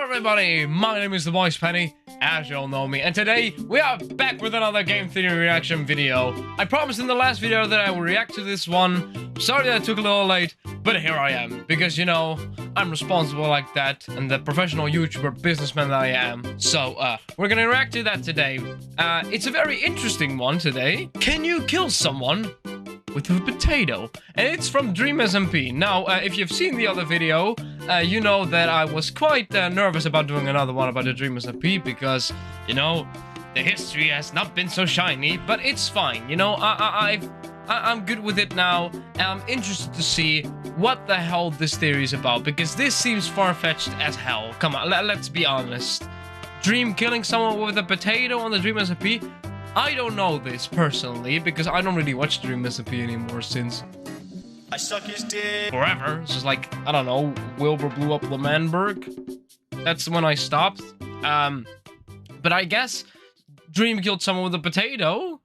everybody, my name is the Voice Penny, as you all know me, and today we are back with another game theory reaction video. I promised in the last video that I will react to this one. Sorry that I took a little late, but here I am, because you know, I'm responsible like that, and the professional YouTuber businessman that I am. So, we're gonna react to that today. It's a very interesting one today. Can you kill someone with a potato? And it's from Dream SMP. Now, if you've seen the other video, you know that I was quite nervous about doing another one about the Dream SMP because, you know, the history has not been so shiny, but it's fine. You know, I'm good with it now, and I'm interested to see what the hell this theory is about, because this seems far-fetched as hell. Come on, let's be honest. Dream killing someone with a potato on the Dream SMP? I don't know this personally, because I don't really watch Dream SMP anymore since I suck his dick forever. It's just like, I don't know, Wilbur blew up L'Manberg. That's when I stopped. But I guess Dream killed someone with a potato,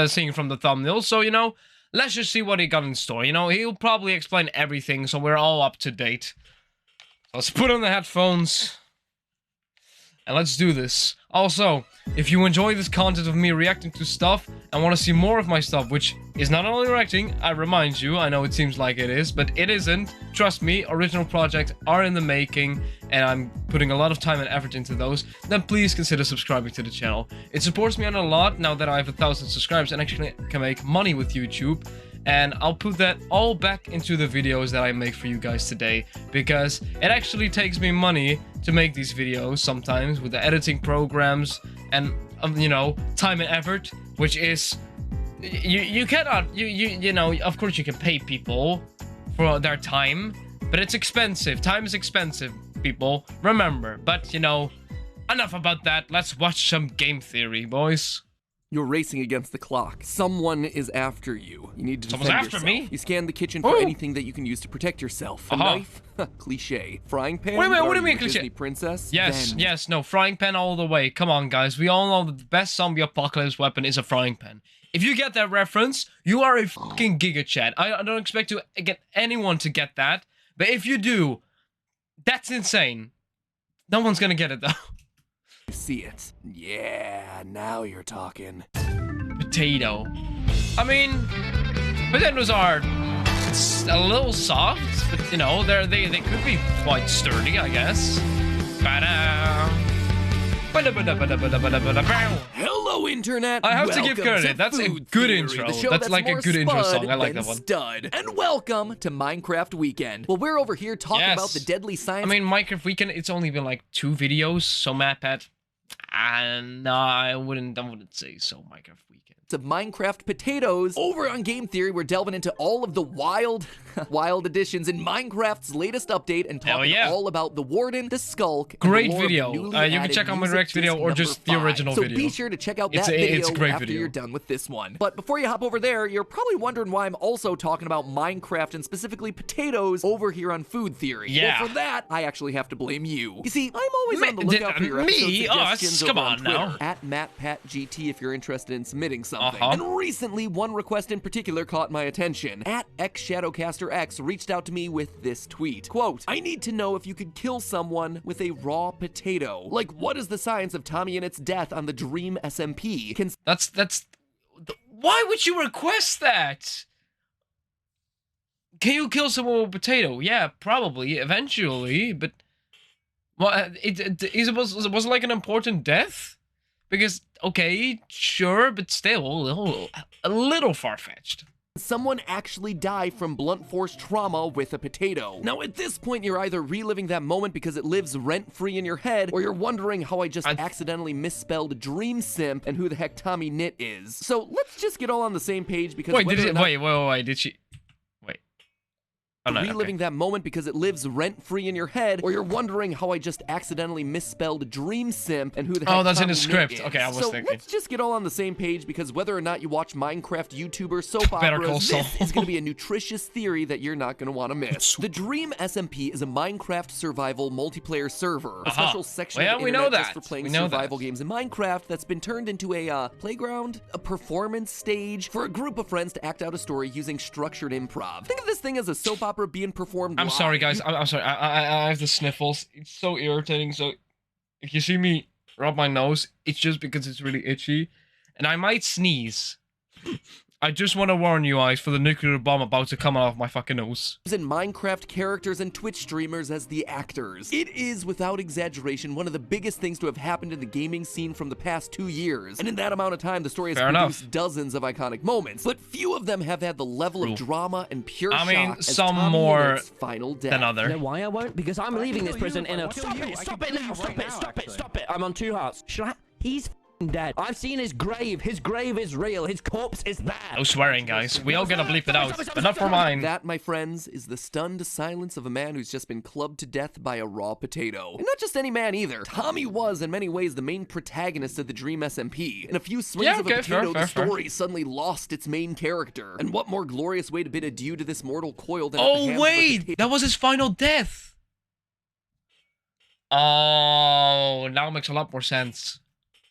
seeing from the thumbnail. So, you know, let's just see what he got in store. You know, he'll probably explain everything, so we're all up to date. Let's put on the headphones and let's do this. Also, if you enjoy this content of me reacting to stuff and want to see more of my stuff, which is not only reacting, I remind you, I know it seems like it is, but it isn't. Trust me, original projects are in the making, and I'm putting a lot of time and effort into those, then please consider subscribing to the channel. It supports me on a lot now that I have 1,000 subscribers and actually can make money with YouTube. And I'll put that all back into the videos that I make for you guys today, because it actually takes me money to make these videos sometimes with the editing programs and you know, time and effort, which is you cannot you know, of course you can pay people for their time, but it's expensive. Time is expensive, people, remember. But you know, enough about that. Let's watch some game theory, boys. You're racing against the clock. Someone is after you. You need to defend Someone's after yourself. me? You scan the kitchen for anything that you can use to protect yourself. A knife? Cliche. Frying pan? Wait, what do you mean Disney cliche? princess? Yes, Then yes, no, frying pan all the way. Come on, guys. We all know that the best zombie apocalypse weapon is a frying pan. If you get that reference, you are a fucking giga chat. I don't expect to get anyone to get that, but if you do, that's insane. No one's gonna get it, though. see it. Yeah, now you're talking. Potato. I mean, potatoes are a little soft, but you know, they could be quite sturdy, I guess. Hello, Internet. I have to give credit. That's a good intro. That's like a good intro song. I like that one. Stud. And welcome to Minecraft Weekend. Well, we're over here talking about the deadly science. I mean, Minecraft Weekend. It's only been like 2 videos, so MatPat. No, I wouldn't say so. Minecraft Weekend. Of Minecraft potatoes. Over on Game Theory, we're delving into all of the wild additions in Minecraft's latest update and talking all about the Warden, the Skulk, and great the lore video. Of the You can check out my direct video or just the original so video. So be sure to check out that video after video. you're done with this one. But before you hop over there, you're probably wondering why I'm also talking about Minecraft and specifically potatoes over here on Food Theory. Yeah. Well, for that, I actually have to blame you. You see, I'm always on the lookout for your episode suggestions over on Twitter, at MattPatGT if you're interested in submitting something. And recently, one request in particular caught my attention. At ShadowCaster reached out to me with this tweet. Quote, I need to know if you could kill someone with a raw potato. Like, what is the science of Tommy and its death on the Dream SMP? That's... Why would you request that? Can you kill someone with a potato? Yeah, probably, eventually, but... Well, was it like an important death? Because, okay, sure, but still a little far-fetched. Someone actually die from blunt force trauma with a potato. Now, at this point, you're either reliving that moment because it lives rent-free in your head, or you're wondering how I just accidentally misspelled Dream Simp and who the heck Tommy Knit is. So let's just get all on the same page because wait, did she? Oh, no, reliving that moment because it lives rent-free in your head, or you're wondering how I just accidentally misspelled Dream Simp and who the heck Oh, that's Tommy in the script. Is. Okay, I was thinking. Let's just get all on the same page because whether or not you watch Minecraft YouTuber soap operas, this is going to be a nutritious theory that you're not going to want to miss. The Dream SMP is a Minecraft survival multiplayer server, a special section of the internet just for playing survival games in Minecraft that's been turned into a playground, a performance stage for a group of friends to act out a story using structured improv. Think of this thing as a soap opera being performed live. I'm sorry, guys. I'm sorry. I have the sniffles. It's so irritating. So If you see me rub my nose, it's just because it's really itchy. And I might sneeze. I just want to warn you guys for the nuclear bomb about to come off my fucking nose. And Minecraft characters and Twitch streamers as the actors. It is, without exaggeration, one of the biggest things to have happened in the gaming scene from the past 2 years. And in that amount of time, the story has produced dozens of iconic moments, but few of them have had the level of drama and pure shock as some Tommy more Innit's final death. than other. You know why I won't? Because I'm leaving this prison in a... Stop it! Stop it now! Stop it! I'm on 2 hearts. He's dead. I've seen his grave. His grave is real. His corpse is there. No swearing, guys. We all gotta bleep it out, but not for mine. That, my friends, is the stunned silence of a man who's just been clubbed to death by a raw potato. And not just any man either. Tommy was, in many ways, the main protagonist of the Dream SMP. In a few swings of a potato, the story suddenly lost its main character. And what more glorious way to bid adieu to this mortal coil than at the hands of a potato? That was his final death. Oh, now it makes a lot more sense.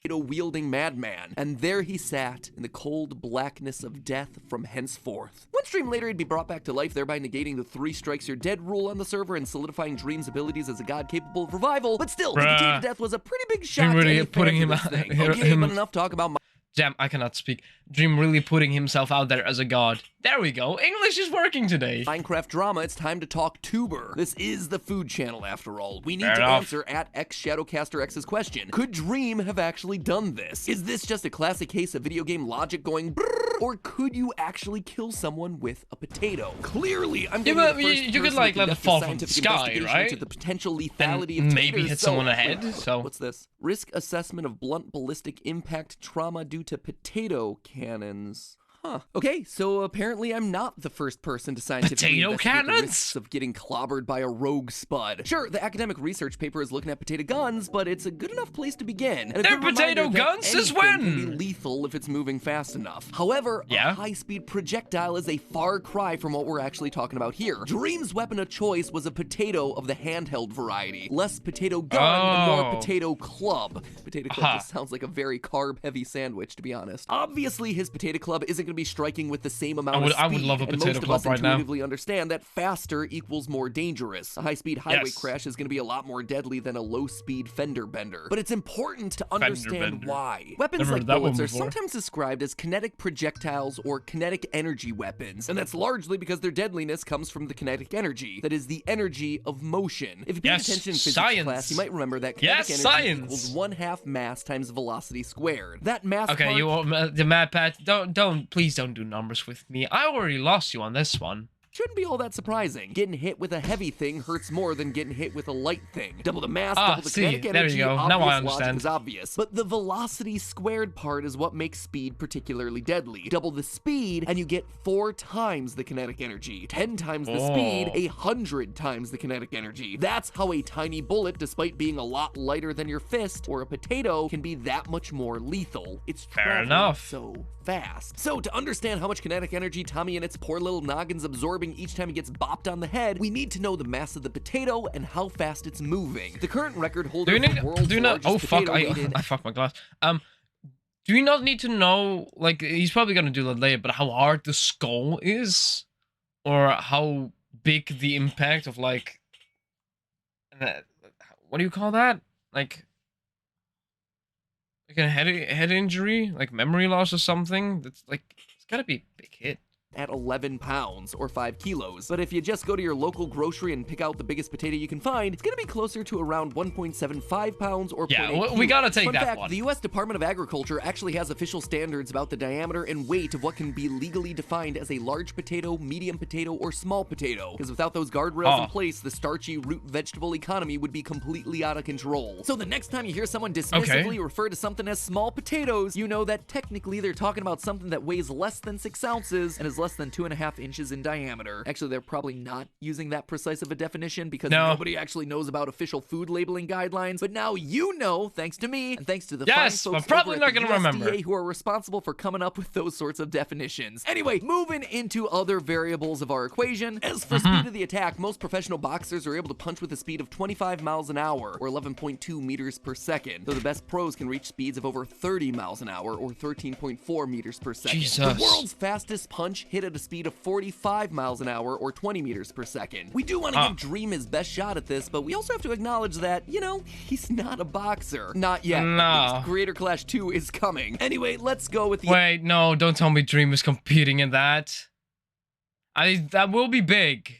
Wielding madman, and there he sat in the cold blackness of death from henceforth. One stream later, he'd be brought back to life, thereby negating the 3 strikes you're dead rule on the server and solidifying Dream's abilities as a god capable of revival. But still, the potato death was a pretty big shock. Really putting him out. Okay, but enough talk about. Damn, I cannot speak. Dream really putting himself out there as a god. There we go. English is working today. Minecraft drama, it's time to talk tuber. This is the food channel after all. We need to answer at ShadowCaster X's question. Could Dream have actually done this? Is this just a classic case of video game logic going brrr, or could you actually kill someone with a potato? Clearly, I'm going to you could like let it fall from the sky, right? Into the potential lethality and of maybe hit someone ahead. So what's this? Risk assessment of blunt ballistic impact trauma due to potato cannons. Huh. Okay, so apparently I'm not the first person to scientifically investigate the risks of getting clobbered by a rogue spud. Sure, the academic research paper is looking at potato guns, but it's a good enough place to begin. And they're potato guns since when? Can be lethal if it's moving fast enough. However, a high-speed projectile is a far cry from what we're actually talking about here. Dream's weapon of choice was a potato of the handheld variety. Less potato gun and more potato club. Potato club just sounds like a very carb-heavy sandwich, to be honest. Obviously, his potato club isn't going to be striking with the same amount of speed. I would love a potato club right now. And most of us intuitively understand that faster equals more dangerous. A high-speed highway crash is going to be a lot more deadly than a low-speed fender bender. But it's important to understand why. Weapons like bullets are sometimes described as kinetic projectiles or kinetic energy weapons, and that's largely because their deadliness comes from the kinetic energy. That is the energy of motion. If you paid attention in physics class, you might remember that kinetic energy equals 1/2 mass times velocity squared. That mass part... Okay, the math pat, please don't do numbers with me. I already lost you on this one. Shouldn't be all that surprising. Getting hit with a heavy thing hurts more than getting hit with a light thing. Double the mass, double the kinetic energy. There you go. Now I understand. Is obvious. But the velocity squared part is what makes speed particularly deadly. Double the speed, and you get 4 times the kinetic energy. 10 times the speed, 100 times the kinetic energy. That's how a tiny bullet, despite being a lot lighter than your fist or a potato, can be that much more lethal. It's traveling so fast. So to understand how much kinetic energy Tommy and its poor little noggin's absorbing each time he gets bopped on the head, we need to know the mass of the potato and how fast it's moving. The current record holder for the world's largest potato I fucked my glass. Do we not need to know, like, he's probably gonna do that later, but how hard the skull is? Or how big the impact of, like, what do you call that? Like a head injury, like memory loss or something. That's like, it's gotta be a big hit. At 11 pounds or 5 kilos. But if you just go to your local grocery and pick out the biggest potato you can find, it's gonna be closer to around 1.75 pounds or 0.8 kilos. We gotta take that fact, one. The US Department of Agriculture actually has official standards about the diameter and weight of what can be legally defined as a large potato, medium potato, or small potato. Because without those guardrails in place, the starchy root vegetable economy would be completely out of control. So the next time you hear someone dismissively refer to something as small potatoes, you know that technically they're talking about something that weighs less than 6 ounces and is less than 2.5 inches in diameter. Actually, they're probably not using that precise of a definition because nobody actually knows about official food labeling guidelines. But now you know, thanks to me and thanks to the fine folks probably not gonna remember who are responsible for coming up with those sorts of definitions. Anyway, moving into other variables of our equation. As for speed of the attack, most professional boxers are able to punch with a speed of 25 miles an hour or 11.2 meters per second. Though the best pros can reach speeds of over 30 miles an hour or 13.4 meters per second. Jesus. The world's fastest punch hit hit at a speed of 45 miles an hour or 20 meters per second. We do want to give Dream his best shot at this, but we also have to acknowledge that, you know, he's not a boxer. Not yet. No. Creator Clash 2 is coming. Anyway, let's go with the... Wait, no, don't tell me Dream is competing in that. That will be big,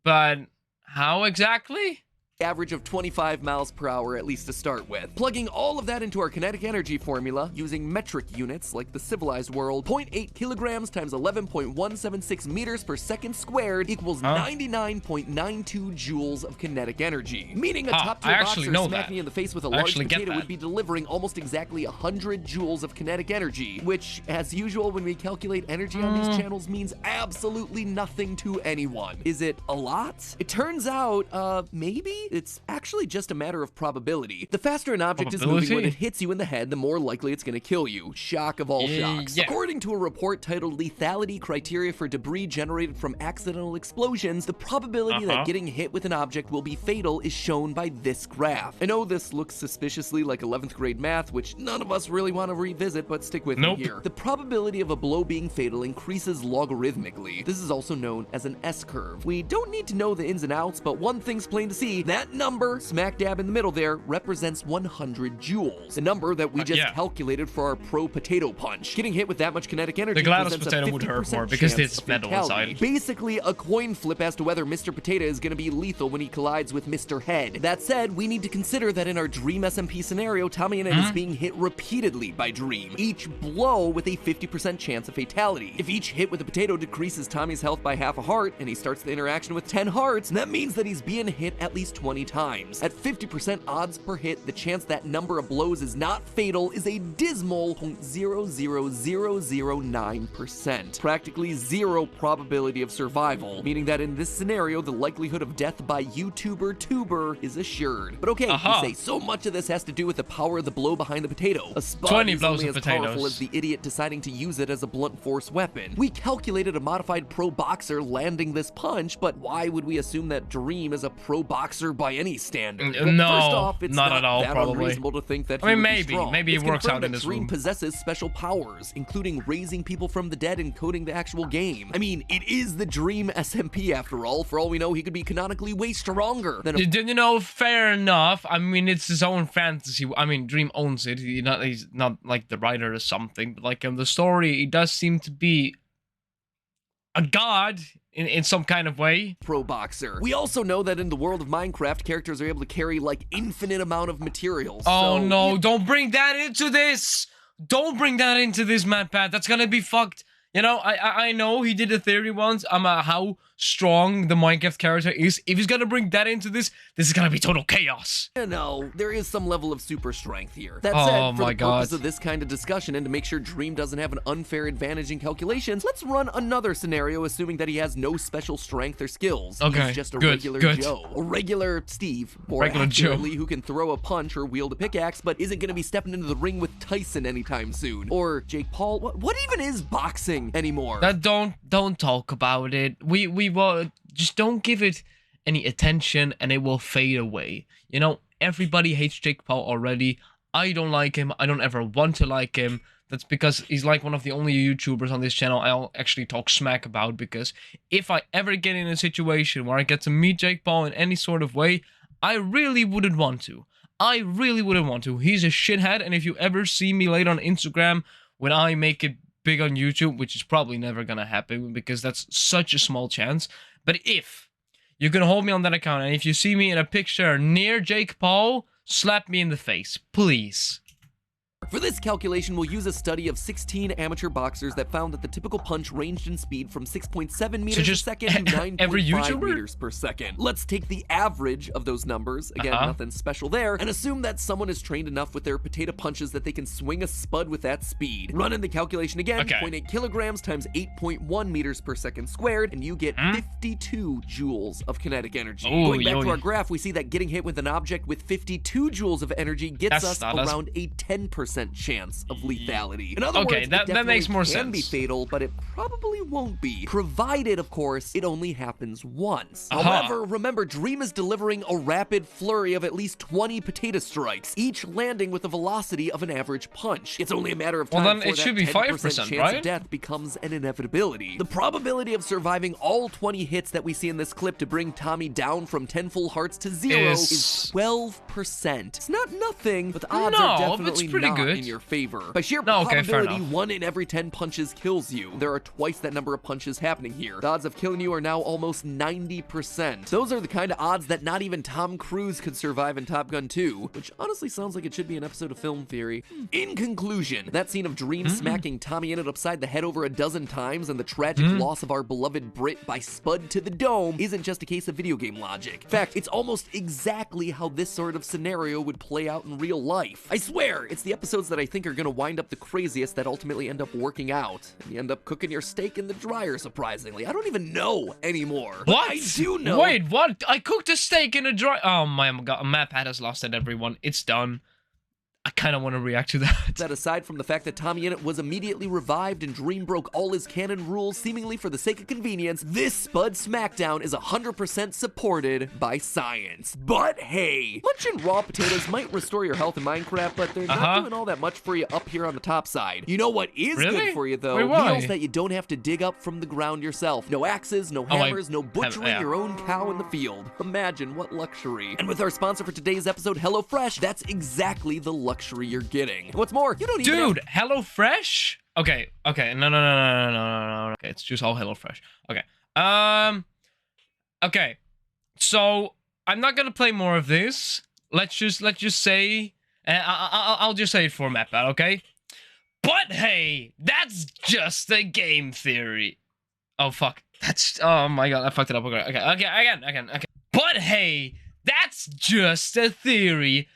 but how exactly? Average of 25 miles per hour, at least to start with. Plugging all of that into our kinetic energy formula, using metric units like the civilized world, 0.8 kilograms times 11.176 meters per second squared equals 99.92 joules of kinetic energy. Meaning a top-tier boxer smacking me in the face with a large potato would be delivering almost exactly 100 joules of kinetic energy, which, as usual when we calculate energy on these channels, means absolutely nothing to anyone. Is it a lot? It turns out, maybe? It's actually just a matter of probability. The faster an object is moving when it hits you in the head, the more likely it's going to kill you. Shock of all shocks. Yeah. According to a report titled Lethality Criteria for Debris Generated from Accidental Explosions, the probability that getting hit with an object will be fatal is shown by this graph. I know this looks suspiciously like 11th grade math, which none of us really want to revisit, but stick with me here. The probability of a blow being fatal increases logarithmically. This is also known as an S-curve. We don't need to know the ins and outs, but one thing's plain to see. That number, smack dab in the middle there, represents 100 joules. The number that we just calculated for our pro potato punch. Getting hit with that much kinetic energy presents a 50% would hurt more because it's metal inside. Basically, a coin flip as to whether Mr. Potato is going to be lethal when he collides with Mr. Head. That said, we need to consider that in our Dream SMP scenario, Tommy and Ed is being hit repeatedly by Dream, each blow with a 50% chance of fatality. If each hit with a potato decreases Tommy's health by half a heart, and he starts the interaction with 10 hearts, that means that he's being hit at least 20 times. At 50% odds per hit, the chance that number of blows is not fatal is a dismal 0.00009%. Practically zero probability of survival, meaning that in this scenario, the likelihood of death by YouTuber tuber is assured. But okay, you say so much of this has to do with the power of the blow behind the potato. A spud is only as powerful as the idiot deciding to use it as a blunt force weapon. We calculated a modified pro boxer landing this punch, but why would we assume that Dream is a pro boxer by any standard? Well, no, first off, it's not at all, that probably. Unreasonable to think that I mean, maybe it works out in this Dream room. Possesses special powers, including raising people from the dead and coding the actual game. I mean, it is the Dream SMP after all. For all we know, he could be canonically way stronger than you know, fair enough. I mean, it's his own fantasy. I mean, Dream owns it. He's not like the writer or something, but like in the story, he does seem to be a god in some kind of way. Pro boxer. We also know that in the world of Minecraft, characters are able to carry like infinite amount of materials. Oh no, don't bring that into this. Don't bring that into this, MatPat. That's gonna be fucked. You know, I know he did a theory once about how strong the Minecraft character is. If he's gonna bring that into this, this is gonna be total chaos. You know, there is some level of super strength here. That said, for the purpose of this kind of discussion and to make sure Dream doesn't have an unfair advantage in calculations, let's run another scenario assuming that he has no special strength or skills. Okay, he's just a regular Joe. A regular Steve, more accurately, who can throw a punch or wield a pickaxe, but isn't gonna be stepping into the ring with Tyson anytime soon. Or Jake Paul. What even is boxing anymore? That don't talk about it. We will just don't give it any attention and it will fade away. You know, everybody hates Jake Paul already. I don't like him. I don't ever want to like him. That's because he's like one of the only YouTubers on this channel I'll actually talk smack about, because if I ever get in a situation where I get to meet Jake Paul in any sort of way, I really wouldn't want to. I really wouldn't want to. He's a shithead, and if you ever see me later on Instagram when I make it big on YouTube, which is probably never gonna happen because that's such a small chance, but if you can hold me on that account and if you see me in a picture near Jake Paul, slap me in the face, please. For this calculation, we'll use a study of 16 amateur boxers that found that the typical punch ranged in speed from 6.7 meters per second to 9.5 meters per second. Let's take the average of those numbers, again, nothing special there, and assume that someone is trained enough with their potato punches that they can swing a spud with that speed. Run in the calculation again, 0.8 kilograms times 8.1 meters per second squared, and you get 52 joules of kinetic energy. Going back to our graph, we see that getting hit with an object with 52 joules of energy gets us around a 10% 10% chance of lethality. In other words, it that makes more sense. can be fatal, but it probably won't be, provided, of course, it only happens once. However, remember, Dream is delivering a rapid flurry of at least 20 potato strikes, each landing with a velocity of an average punch. It's only a matter of time before that 10% chance of death becomes an inevitability. The probability of surviving all 20 hits that we see in this clip to bring Tommy down from 10 full hearts to 0 is 12%. It's not nothing, but the odds are definitely not in your favor. By sheer probability, 1 in every 10 punches kills you. There are twice that number of punches happening here. The odds of killing you are now almost 90%. Those are the kind of odds that not even Tom Cruise could survive in Top Gun 2, which honestly sounds like it should be an episode of Film Theory. In conclusion, that scene of Dream smacking Tommy Innit upside the head over a dozen times and the tragic loss of our beloved Brit by Spud to the dome isn't just a case of video game logic. In fact, it's almost exactly how this sort of scenario would play out in real life. I swear, it's the episodes that I think are gonna wind up the craziest that ultimately end up working out. And you end up cooking your steak in the dryer, surprisingly. I don't even know anymore. What? I do know. Wait, what? I cooked a steak in a dryer. Oh my god, Map has lost it, everyone. It's done. I kind of want to react to that. That aside from the fact that Tommy Innit was immediately revived and Dream broke all his canon rules seemingly for the sake of convenience, this Spud Smackdown is 100% supported by science. But hey, munching raw potatoes might restore your health in Minecraft, but they're not doing all that much for you up here on the top side. You know what is good for you though? Meals that you don't have to dig up from the ground yourself. No axes, no hammers, no butchering your own cow in the field. Imagine what luxury. And with our sponsor for today's episode, HelloFresh, that's exactly the luxury you're getting. What's more, you don't even HelloFresh? Okay, no. Okay, it's just all HelloFresh. Okay. Okay. So I'm not gonna play more of this. Let's just say, I'll just say it for MapPad, okay? But hey, that's just a game theory. Oh fuck. Oh my god, I fucked it up. Okay, again. But hey, that's just a theory.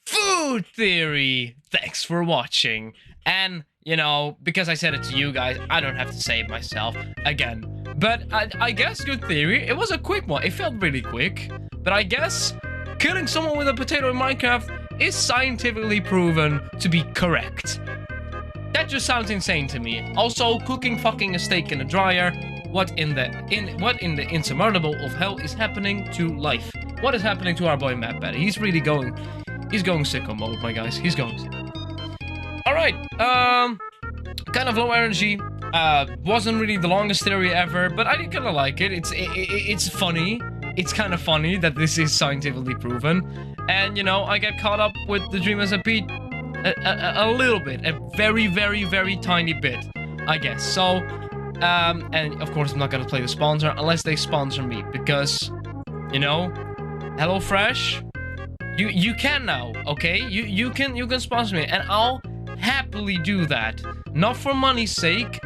Food theory. Thanks for watching. And, you know, because I said it to you guys, I don't have to say it myself again. But I guess good theory. It was a quick one. It felt really quick. But I guess killing someone with a potato in Minecraft is scientifically proven to be correct. That just sounds insane to me. Also, cooking fucking a steak in a dryer. What in the insurmountable of hell is happening to life? What is happening to our boy MapPad? He's really going... He's going sicko mode, my guys. He's going sicko. Alright, kind of low energy. Wasn't really the longest theory ever, but I did kind of like it. It's funny. It's kind of funny that this is scientifically proven. And, you know, I get caught up with the Dream SMP a little bit. A very, very, very tiny bit, I guess. So, and of course I'm not gonna play the sponsor unless they sponsor me. Because, you know, HelloFresh... You can now, okay? You can sponsor me, and I'll happily do that. Not for money's sake,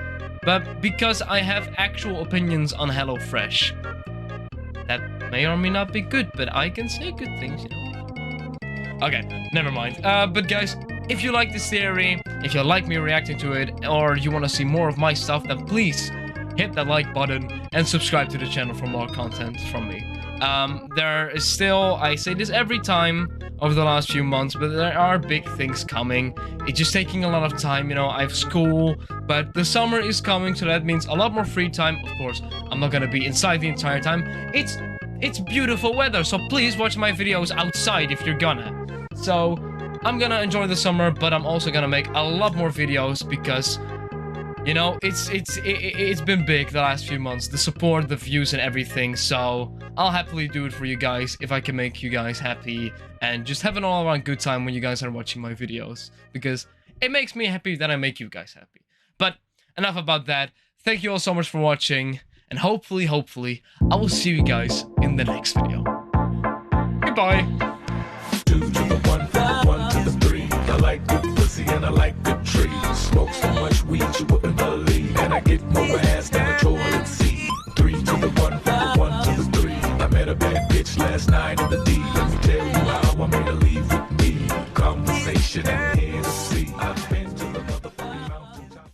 but because I have actual opinions on HelloFresh. That may or may not be good, but I can say good things, you know. Okay, never mind. But guys, if you like this theory, if you like me reacting to it, or you want to see more of my stuff, then please hit that like button and subscribe to the channel for more content from me. There is still, I say this every time over the last few months, but there are big things coming. It's just taking a lot of time, you know. I have school, but the summer is coming, so that means a lot more free time. Of course, I'm not gonna be inside the entire time. It's beautiful weather, so please watch my videos outside if you're gonna. So I'm gonna enjoy the summer, but I'm also gonna make a lot more videos because, you know, it's been big the last few months, the support, the views, and everything. So I'll happily do it for you guys if I can make you guys happy and just have an all-around good time when you guys are watching my videos, because it makes me happy that I make you guys happy. But enough about that. Thank you all so much for watching, and hopefully, I will see you guys in the next video. Goodbye. 2 to the 1 to the 3. I like good pussy and I like good trees. Smoke so much weed you wouldn't believe, and I get more ass than a toilet seat. 3 to the 1 to the 3. I met a bad bitch last night in the D. Let me tell you.